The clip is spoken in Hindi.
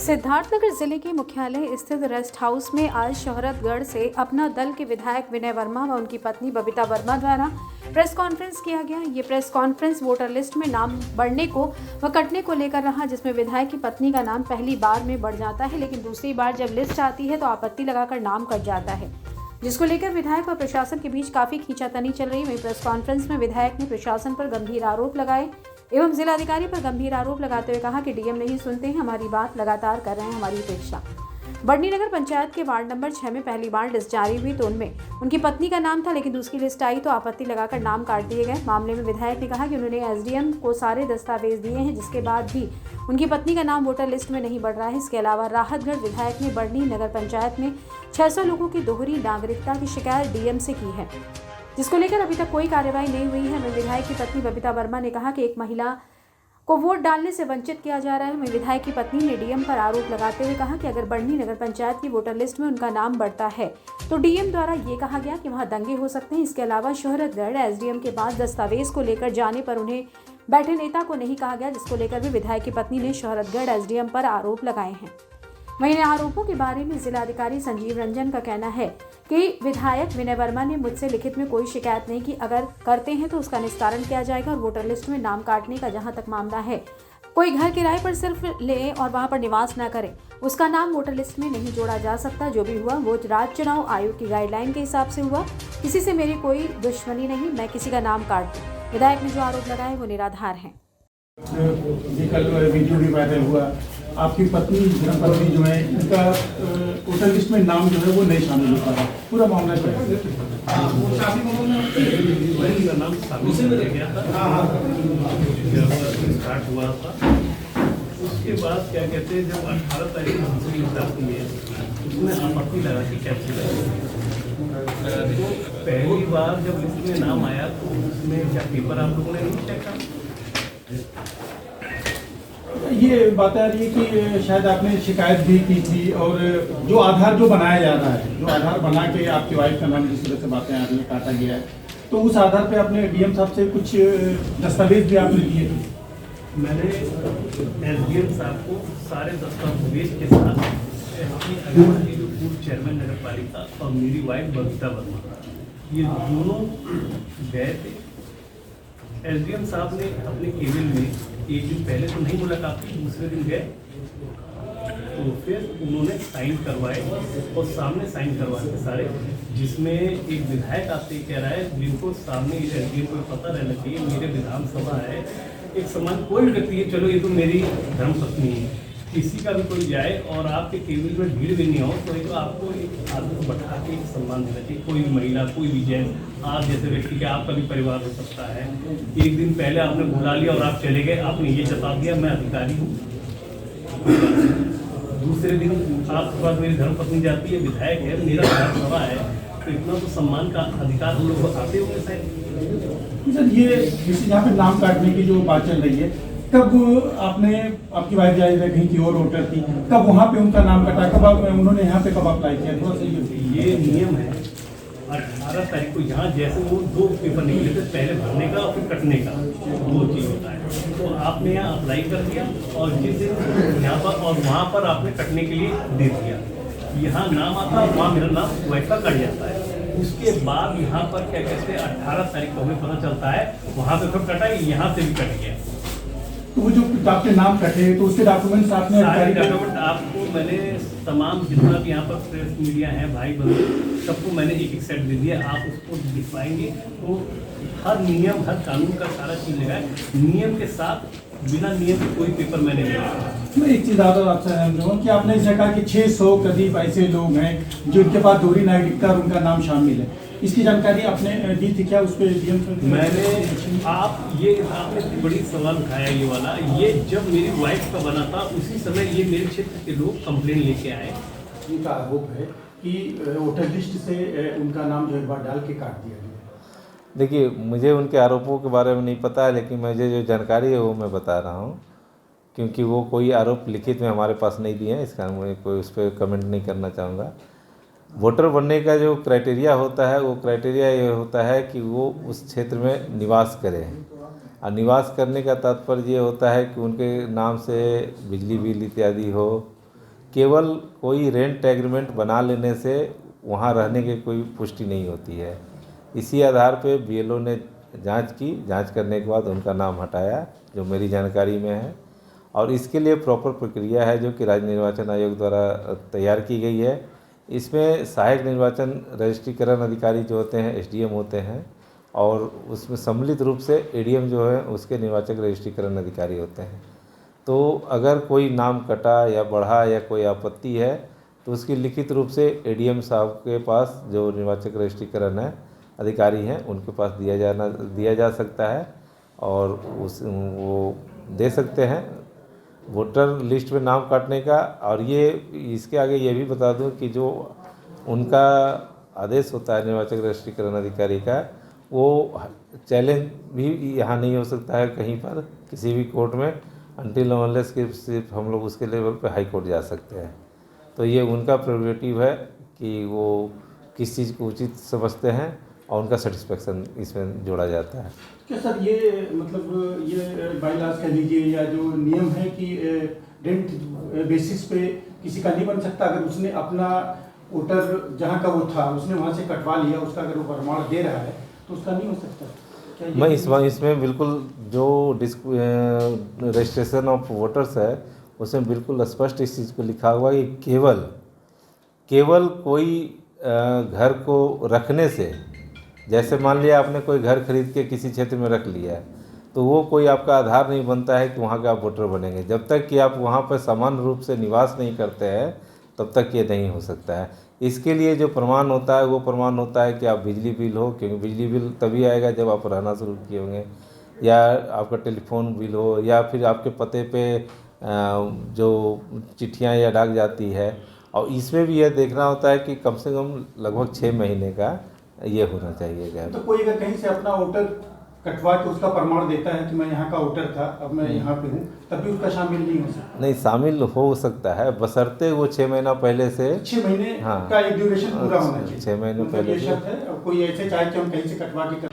सिद्धार्थनगर जिले के मुख्यालय स्थित रेस्ट हाउस में आज शोहरतगढ़ से अपना दल के विधायक विनय वर्मा व उनकी पत्नी बबीता वर्मा द्वारा प्रेस कॉन्फ्रेंस किया गया। ये प्रेस कॉन्फ्रेंस वोटर लिस्ट में नाम बढ़ने को व कटने को लेकर रहा, जिसमें विधायक की पत्नी का नाम पहली बार में बढ़ जाता है, लेकिन दूसरी बार जब लिस्ट आती है तो आपत्ति लगाकर नाम कट जाता है, जिसको लेकर विधायक व प्रशासन के बीच काफी खींचातानी चल रही। वहीं प्रेस कॉन्फ्रेंस में विधायक ने प्रशासन पर गंभीर आरोप लगाए एवं जिलाधिकारी पर गंभीर आरोप लगाते हुए कहा कि डीएम नहीं सुनते हैं, हमारी बात लगातार कर रहे हैं, हमारी उपेक्षा। बढ़नी नगर पंचायत के वार्ड नंबर 6 में पहली बार लिस्ट जारी हुई तो उनमें उनकी पत्नी का नाम था, लेकिन दूसरी लिस्ट आई तो आपत्ति लगाकर नाम काट दिए गए। मामले में विधायक ने कहा कि उन्होंने एसडीएम को सारे दस्तावेज दिए हैं, जिसके बाद भी उनकी पत्नी का नाम वोटर लिस्ट में नहीं बढ़ रहा है। इसके अलावा राहतगढ़ विधायक ने बढ़नी नगर पंचायत में 600 लोगों की दोहरी नागरिकता की शिकायत डीएम से की है, जिसको लेकर अभी तक कोई कार्रवाई नहीं हुई है। वहीं विधायक की पत्नी बबीता वर्मा ने कहा कि एक महिला को वोट डालने से वंचित किया जा रहा है। वहीं विधायक की पत्नी ने डीएम पर आरोप लगाते हुए कहा कि अगर बढ़नी नगर पंचायत की वोटर लिस्ट में उनका नाम बढ़ता है तो डीएम द्वारा ये कहा गया कि वहां दंगे हो सकते हैं। इसके अलावा शोहरतगढ़ एसडीएम के पास दस्तावेज को लेकर जाने पर उन्हें बैठे नेता को नहीं कहा गया, जिसको लेकर भी विधायक की पत्नी ने शोहरतगढ़ एसडीएम पर आरोप लगाए हैं। वहीं आरोपों के बारे में जिलाधिकारी संजीव रंजन का कहना है कि विधायक विनय वर्मा ने मुझसे लिखित में कोई शिकायत नहीं की, अगर करते हैं तो उसका निस्तारण किया जाएगा। और वोटर लिस्ट में नाम काटने का जहां तक मामला है, कोई घर किराए पर सिर्फ ले और वहां पर निवास न करे, उसका नाम वोटर लिस्ट में नहीं जोड़ा जा सकता। जो भी हुआ वो राज्य चुनाव आयोग की गाइडलाइन के हिसाब से हुआ, किसी से मेरी कोई दुश्मनी नहीं, मैं किसी का नाम काट दूं। विधायक ने जो आरोप लगाए वो निराधार है। कल वीडियो भी वायरल हुआ, आपकी पत्नी धर्मपत्नी जो है इनका वोटर लिस्ट में नाम जो है वो नहीं शामिल हो पा रहा, पूरा मामला क्या है? स्टार्ट हुआ था, उसके बाद क्या कहते हैं, जब 18 तारीख को दूसरी लिस्ट आती है उसमें आपत्ति लगा के कैंसिल तो पहली बार जब लिस्ट में नाम आया तो उसमें क्या पेपर आप लोगों ने नहीं चेक? ये बात आ रही है कि शायद आपने शिकायत भी की थी, और जो आधार जो बनाया जा रहा है, जो आधार बना के आपकी वाइफ का नाम जिस तरह से बातें आ रही है काटा गया है, तो उस आधार पे आपने डीएम साहब से कुछ दस्तावेज भी आपने दिए थे? मैंने एसडीएम साहब को सारे दस्तावेज के साथ अपनी अगरवाली जो पूर्व चेयरमैन नगर पालिका और मेरी वाइफ बबीता वर्मा, ये दोनों गए थे। एसडीएम साहब ने अपने केबिन में एक दिन पहले तो नहीं मुलाकात की, दूसरे दिन गए तो फिर उन्होंने साइन करवाए और सामने साइन करवाए सारे, जिसमें एक विधायक आपसे कह रहा है जिनको सामने एसडीएम को पता रहना चाहिए, मेरे विधानसभा है, एक समान कोई व्यक्ति है, चलो ये तो मेरी धर्मपत्नी है, किसी का भी कोई जाए और आपके केबिन में भीड़ भी नहीं हो तो एक आपको एक आदमी को बैठा के एक सम्मान देना चाहिए। कोई भी महिला, कोई भी जेंट्स, आप जैसे व्यक्ति के आपका भी परिवार हो सकता है। एक दिन पहले आपने बुला लिया और आप चले गए, आपने ये जता दिया मैं अधिकारी हूँ, दूसरे दिन आपके पास मेरी धर्मपत्नी जाती है, विधायक है, मेरा विधानसभा है, तो इतना तो सम्मान का अधिकार हम लोग बताते होंगे शायद। ये किसी यहाँ पे नाम काटने की जो बात चल रही है, कब आपने, आपकी वाइफ जाहिर है कहीं की और वोटर थी, कब वहाँ पे उनका नाम कटा, कब उन्होंने यहाँ पे कब अप्लाई किया? थोड़ा सा ये नियम है 18 तारीख को यहाँ जैसे वो 2 पेपर निकले थे, पहले भरने का और फिर कटने का, 2 चीज़ होता है। तो आपने यहाँ अप्लाई कर दिया और जिस दिन यहाँ पर और वहाँ पर आपने कटने के लिए दे दिया, यहाँ नाम आता है, वहाँ मेरा नाम वैसा कट जाता है। उसके बाद यहाँ पर क्या कहते हैं 18 तारीख को हमें पता चलता है, वहाँ पे फिर कटा, यहाँ से भी कट गया। तो वो जो आपके नाम कटे तो उसके डॉक्यूमेंट्स आपने डॉक्यूमेंट आपको मैंने तमाम जितना भी यहाँ पर प्रेस मीडिया है, भाई बंधु, सबको मैंने एक सेट दे दिया, आप उसको दिखवाएंगे तो हर नियम, हर कानून का सारा चीज़ लगा है, नियम के साथ, बिना नियम के कोई पेपर मैंने नहीं लगाया। मैं एक चीज़ आता आपसे जानूँ कि आपने इसे कहा कि 600 करीब ऐसे लोग हैं जिनके पास दोहरी नागरिकता और उनका नाम शामिल है, इसकी जानकारी आपने दी थी क्या उस पर डीएम? मैंने आपने बड़ी सवाल उठाया ये वाला, ये जब मेरी वाइफ का बना था उसी समय ये मेरे क्षेत्र के लोग कंप्लेन लेके आए। उनका आरोप है कि वोटर लिस्ट से उनका नाम जो एक बार डाल के काट दिया गया। देखिए, मुझे उनके आरोपों के बारे में नहीं पता है, लेकिन मुझे जो जानकारी है वो मैं बता रहा हूँ, क्योंकि वो कोई आरोप लिखित में हमारे पास नहीं दिए हैं, इस कारण मैं कोई उस पर कमेंट नहीं करना चाहूँगा। वोटर बनने का जो क्राइटेरिया होता है, वो क्राइटेरिया ये होता है कि वो उस क्षेत्र में निवास करें, और निवास करने का तात्पर्य ये होता है कि उनके नाम से बिजली बिल इत्यादि हो, केवल कोई रेंट एग्रीमेंट बना लेने से वहाँ रहने की कोई पुष्टि नहीं होती है। इसी आधार पे बीएलओ ने जांच की, जांच करने के बाद उनका नाम हटाया, जो मेरी जानकारी में है। और इसके लिए प्रॉपर प्रक्रिया है जो कि राज्य निर्वाचन आयोग द्वारा तैयार की गई है। इसमें सहायक निर्वाचन रजिस्ट्रीकरण अधिकारी जो होते हैं एसडीएम होते हैं, और उसमें सम्मिलित रूप से एडीएम जो है उसके निर्वाचक रजिस्ट्रीकरण अधिकारी होते हैं। तो अगर कोई नाम कटा या बढ़ा या कोई आपत्ति है तो उसकी लिखित रूप से एडीएम साहब के पास, जो निर्वाचक रजिस्ट्रीकरण है अधिकारी हैं, उनके पास दिया जा सकता है और वो दे सकते हैं वोटर लिस्ट में नाम काटने का। और ये इसके आगे ये भी बता दूं कि जो उनका आदेश होता है निर्वाचक रजिस्ट्रीकरण अधिकारी का, वो चैलेंज भी यहाँ नहीं हो सकता है कहीं पर किसी भी कोर्ट में, अनटिल अनलेस कि सिर्फ हम लोग उसके लेवल पे हाई कोर्ट जा सकते हैं। तो ये उनका प्रेरोगेटिव है कि वो किस चीज़ को उचित समझते हैं और उनका सेटिस्फेक्शन इसमें जोड़ा जाता है। क्या सर ये मतलब ये बाईलाज कह लीजिए या जो नियम है कि रेंट बेसिस पे किसी का नहीं बन सकता, अगर उसने अपना वोटर जहाँ का वो था उसने वहाँ से कटवा लिया, उसका अगर वो प्रमाण दे रहा है तो उसका नहीं हो सकता? मैं इसमें बिल्कुल जो रजिस्ट्रेशन ऑफ वोटर्स है उसमें बिल्कुल स्पष्ट इस चीज़ को लिखा हुआ है कि केवल कोई घर को रखने से, जैसे मान लिया आपने कोई घर खरीद के किसी क्षेत्र में रख लिया है, तो वो कोई आपका आधार नहीं बनता है कि वहाँ के आप वोटर बनेंगे। जब तक कि आप वहाँ पर समान रूप से निवास नहीं करते हैं तब तक ये नहीं हो सकता है। इसके लिए जो प्रमाण होता है वो प्रमाण होता है कि आप बिजली बिल हो, क्योंकि बिजली बिल तभी आएगा जब आप रहना शुरू किए होंगे, या आपका टेलीफोन बिल हो, या फिर आपके पते पे जो चिट्ठियाँ या डाक जाती है। और इसमें भी यह देखना होता है कि कम से कम लगभग 6 महीने का ये होना चाहिए गैप। तो कोई अगर कहीं से अपना वोटर कटवा के उसका प्रमाण देता है कि मैं यहाँ का वोटर था, अब मैं यहाँ पे हूँ, तब भी उसका शामिल नहीं हो सकता? नहीं, शामिल हो सकता है, बशर्ते वो 6 महीना पहले से 6 महीने हाँ, का एक ड्यूरेशन पूरा होना चाहिए। 6 महीने मतलब पहले ये शर्त है। और कोई ऐसे चाहे कि हम कहीं से कटवा के